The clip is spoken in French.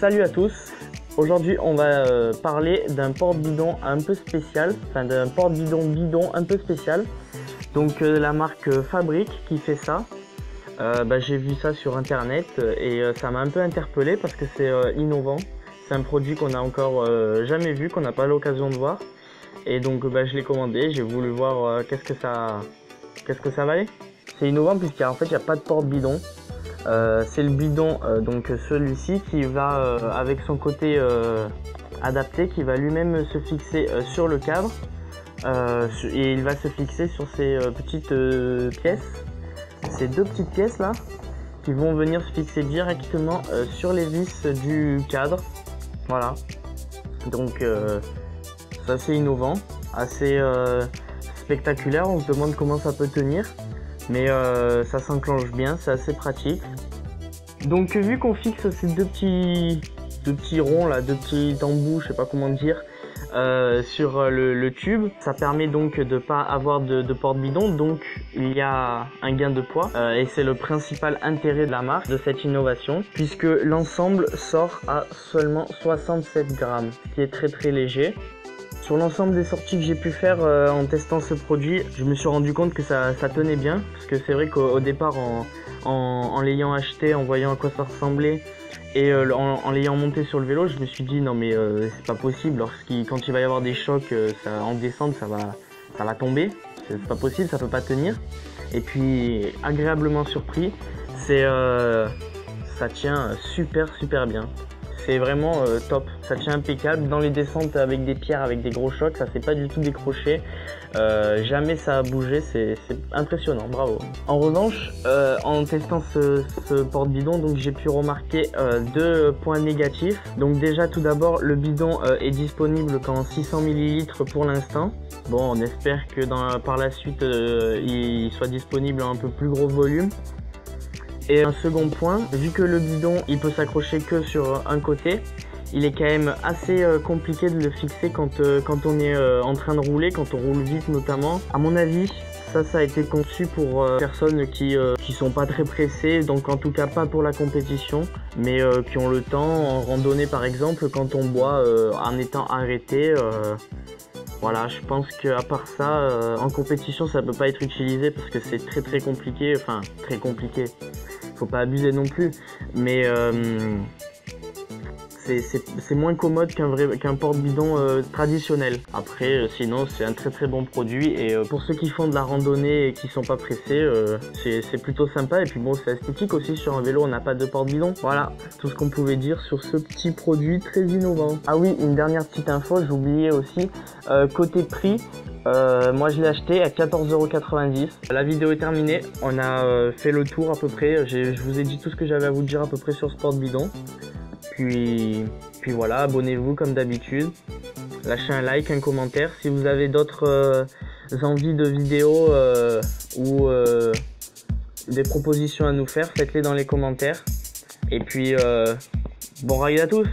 Salut à tous. Aujourd'hui on va parler d'un porte-bidon un peu spécial, enfin d'un porte-bidon un peu spécial. Donc la marque Fabric qui fait ça. J'ai vu ça sur internet et ça m'a un peu interpellé parce que c'est innovant. C'est un produit qu'on n'a encore jamais vu, qu'on n'a pas l'occasion de voir. Et donc je l'ai commandé, j'ai voulu voir qu'est-ce que ça valait. C'est innovant puisqu'en fait il n'y a pas de porte-bidon. C'est le bidon, donc celui-ci qui va avec son côté adapté, qui va lui-même se fixer sur le cadre et il va se fixer sur ces petites pièces, ces deux petites pièces là, qui vont venir se fixer directement sur les vis du cadre. Voilà, donc ça c'est innovant, assez spectaculaire. On se demande comment ça peut tenir. Mais ça s'enclenche bien, c'est assez pratique. Donc vu qu'on fixe ces deux petits ronds là, deux petits embouts, je sais pas comment dire, sur le tube, ça permet donc de pas avoir de porte-bidon, donc il y a un gain de poids et c'est le principal intérêt de la marque, de cette innovation, puisque l'ensemble sort à seulement 67 grammes, ce qui est très léger. Sur l'ensemble des sorties que j'ai pu faire en testant ce produit, je me suis rendu compte que ça tenait bien, parce que c'est vrai qu'au départ, en l'ayant acheté, en voyant à quoi ça ressemblait, et en l'ayant monté sur le vélo, je me suis dit non mais c'est pas possible, quand il va y avoir des chocs en descente, ça va tomber, c'est pas possible, ça peut pas tenir. Et puis agréablement surpris, ça tient super bien. C'est vraiment top, ça tient impeccable. Dans les descentes avec des pierres, avec des gros chocs, ça s'est pas du tout décroché. Jamais ça a bougé, c'est impressionnant, bravo. En revanche, en testant ce porte-bidon, donc j'ai pu remarquer deux points négatifs. Donc déjà tout d'abord, le bidon est disponible qu'en 600 ml pour l'instant. Bon, on espère que par la suite il soit disponible en un peu plus gros volume. Et un second point, vu que le bidon il peut s'accrocher que sur un côté, il est quand même assez compliqué de le fixer quand on est en train de rouler, quand on roule vite notamment. À mon avis, ça a été conçu pour personnes qui sont pas très pressées, donc en tout cas pas pour la compétition, mais qui ont le temps en randonnée par exemple, quand on boit en étant arrêté. Voilà, je pense qu'à part ça, en compétition ça peut pas être utilisé parce que c'est très compliqué, enfin très compliqué. Faut pas abuser non plus, mais c'est moins commode qu'un porte-bidon traditionnel. Après, sinon c'est un très bon produit et pour ceux qui font de la randonnée et qui sont pas pressés, c'est plutôt sympa. Et puis bon, c'est esthétique aussi, sur un vélo on n'a pas de porte-bidon. Voilà, tout ce qu'on pouvait dire sur ce petit produit très innovant. Ah oui, une dernière petite info, j'ai oublié aussi, côté prix. Moi je l'ai acheté à 14,90 €. La vidéo est terminée, on a fait le tour à peu près, je vous ai dit tout ce que j'avais à vous dire à peu près sur ce porte-bidon. Puis voilà, abonnez-vous comme d'habitude, lâchez un like, un commentaire. Si vous avez d'autres envies de vidéos ou des propositions à nous faire, faites-les dans les commentaires. Et puis bon ride à tous!